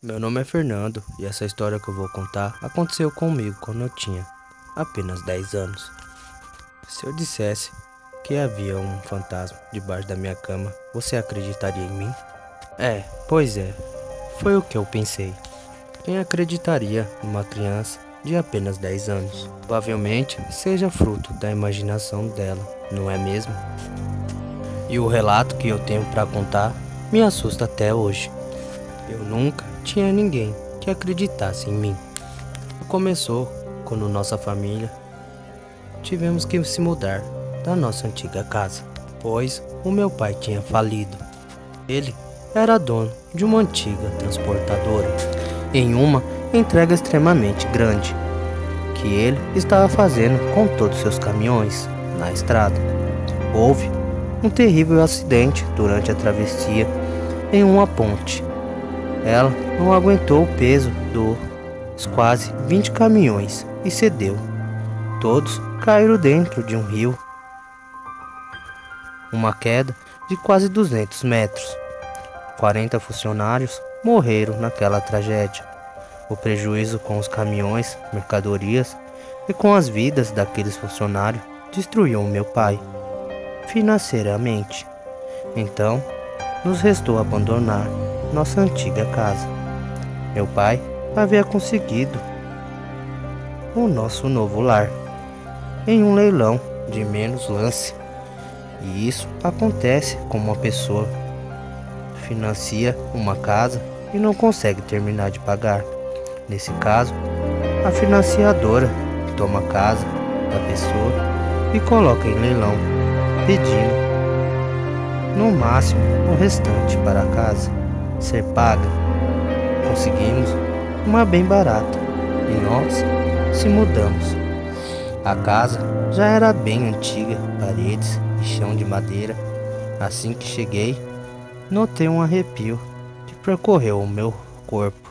Meu nome é Fernando e essa história que eu vou contar aconteceu comigo quando eu tinha apenas 10 anos. Se eu dissesse que havia um fantasma debaixo da minha cama, você acreditaria em mim? Pois é, foi o que eu pensei. Quem acreditaria numa criança de apenas 10 anos? Provavelmente seja fruto da imaginação dela, não é mesmo? E o relato que eu tenho para contar me assusta até hoje. Eu nunca tinha ninguém que acreditasse em mim. Começou quando nossa família tivemos que se mudar da nossa antiga casa, pois o meu pai tinha falido. Ele era dono de uma antiga transportadora em uma entrega extremamente grande que ele estava fazendo com todos seus caminhões na estrada. Houve um terrível acidente durante a travessia em uma ponte. Ela não aguentou o peso dos quase 20 caminhões e cedeu. Todos caíram dentro de um rio. Uma queda de quase 200 metros. 40 funcionários morreram naquela tragédia. O prejuízo com os caminhões, mercadorias e com as vidas daqueles funcionários destruiu o meu pai financeiramente. Então, nos restou abandonar nossa antiga casa. Meu pai havia conseguido o nosso novo lar em um leilão de menos lance. E isso acontece com uma pessoa financia uma casa e não consegue terminar de pagar. Nesse caso, a financiadora toma a casa da pessoa e coloca em leilão, pedindo no máximo o restante para a casa ser paga. Conseguimos uma bem barata e nós se mudamos. A casa já era bem antiga, paredes e chão de madeira. Assim que cheguei, notei um arrepio que percorreu o meu corpo.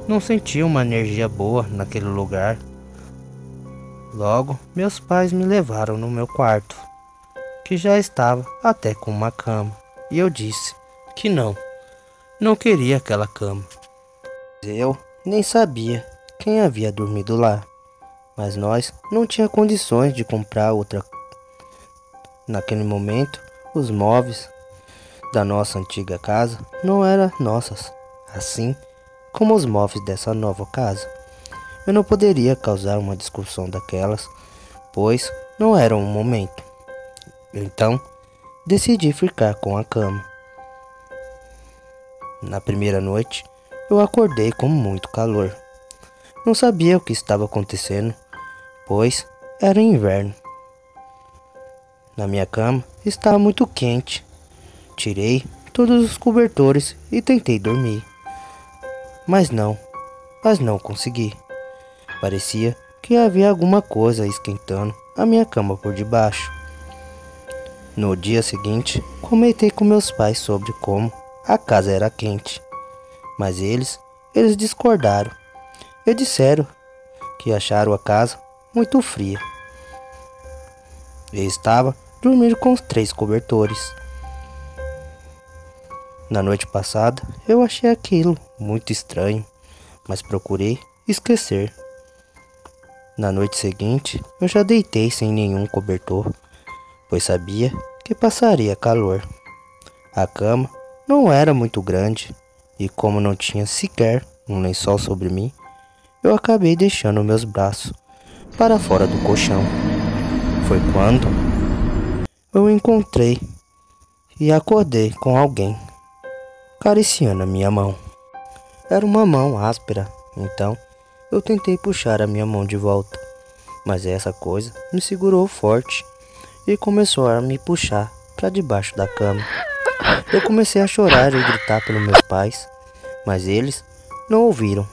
Não senti uma energia boa naquele lugar. Logo, meus pais me levaram no meu quarto, que já estava até com uma cama, e eu disse que não queria aquela cama. Eu nem sabia quem havia dormido lá, mas nós não tínhamos condições de comprar outra. Naquele momento, os móveis da nossa antiga casa não eram nossos, assim como os móveis dessa nova casa. Eu não poderia causar uma discussão daquelas, pois não era o momento. Então, decidi ficar com a cama. Na primeira noite, eu acordei com muito calor. Não sabia o que estava acontecendo, pois era inverno. Na minha cama estava muito quente. Tirei todos os cobertores e tentei dormir. Mas não consegui. Parecia que havia alguma coisa esquentando a minha cama por debaixo. No dia seguinte, comentei com meus pais sobre como a casa era quente, mas eles discordaram e disseram que acharam a casa muito fria. Eu estava dormindo com os 3 cobertores. Na noite passada, eu achei aquilo muito estranho, mas procurei esquecer. Na noite seguinte, eu já deitei sem nenhum cobertor, pois sabia que passaria calor. A cama não era muito grande e, como não tinha sequer um lençol sobre mim, eu acabei deixando meus braços para fora do colchão. Foi quando eu encontrei e acordei com alguém acariciando a minha mão. Era uma mão áspera, então eu tentei puxar a minha mão de volta, mas essa coisa me segurou forte e começou a me puxar para debaixo da cama. Eu comecei a chorar e gritar pelos meus pais, mas eles não ouviram.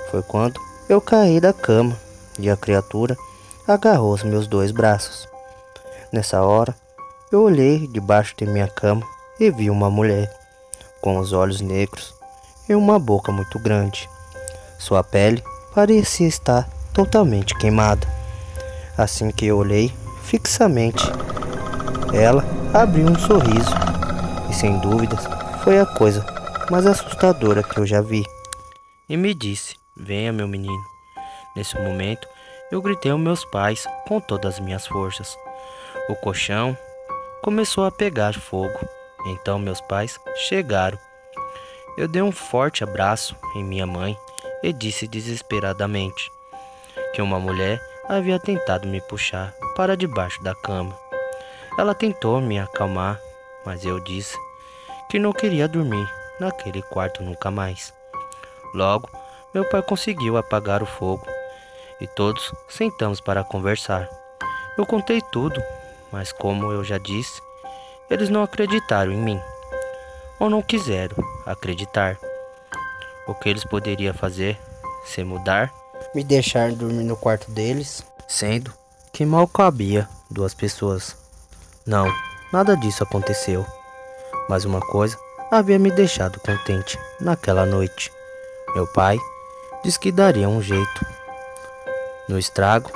Foi quando eu caí da cama e a criatura agarrou os meus 2 braços. Nessa hora, eu olhei debaixo de minha cama e vi uma mulher com os olhos negros e uma boca muito grande. Sua pele parecia estar totalmente queimada. Assim que eu olhei fixamente, ela abriu um sorriso e, sem dúvidas, foi a coisa mais assustadora que eu já vi. e me disse: "Venha, meu menino." Nesse momento, eu gritei aos meus pais com todas as minhas forças. O colchão começou a pegar fogo. Então meus pais chegaram. Eu dei um forte abraço em minha mãe e disse desesperadamente que uma mulher havia tentado me puxar para debaixo da cama. Ela tentou me acalmar, mas eu disse que não queria dormir naquele quarto nunca mais. Logo, meu pai conseguiu apagar o fogo e todos sentamos para conversar. Eu contei tudo, mas como eu já disse, eles não acreditaram em mim, ou não quiseram acreditar. O que eles poderiam fazer se mudar, me deixar dormir no quarto deles, sendo que mal cabia 2 pessoas. Não, nada disso aconteceu. Mas uma coisa havia me deixado contente naquela noite. Meu pai disse que daria um jeito no estrago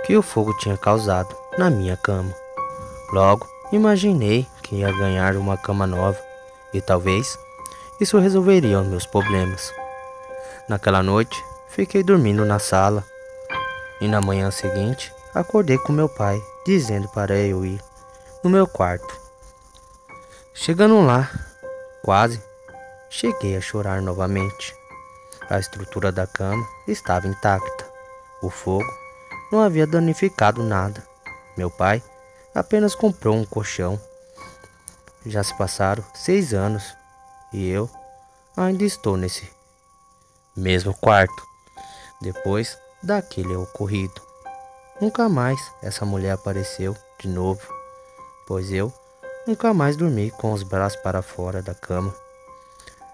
que o fogo tinha causado na minha cama. Logo, imaginei que ia ganhar uma cama nova e talvez isso resolveria os meus problemas. Naquela noite, fiquei dormindo na sala e na manhã seguinte, acordei com meu pai dizendo para eu ir no meu quarto. Chegando lá, quase cheguei a chorar novamente. A estrutura da cama estava intacta. O fogo não havia danificado nada. Meu pai apenas comprou um colchão. Já se passaram 6 anos e eu ainda estou nesse mesmo quarto. Depois daquele ocorrido, nunca mais essa mulher apareceu de novo, pois eu nunca mais dormi com os braços para fora da cama.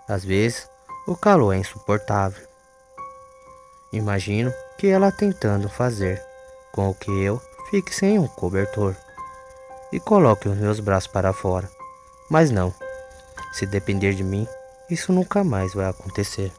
Às vezes, o calor é insuportável. Imagino que ela tentando fazer com que eu fique sem um cobertor e coloque os meus braços para fora. Mas não, se depender de mim, isso nunca mais vai acontecer.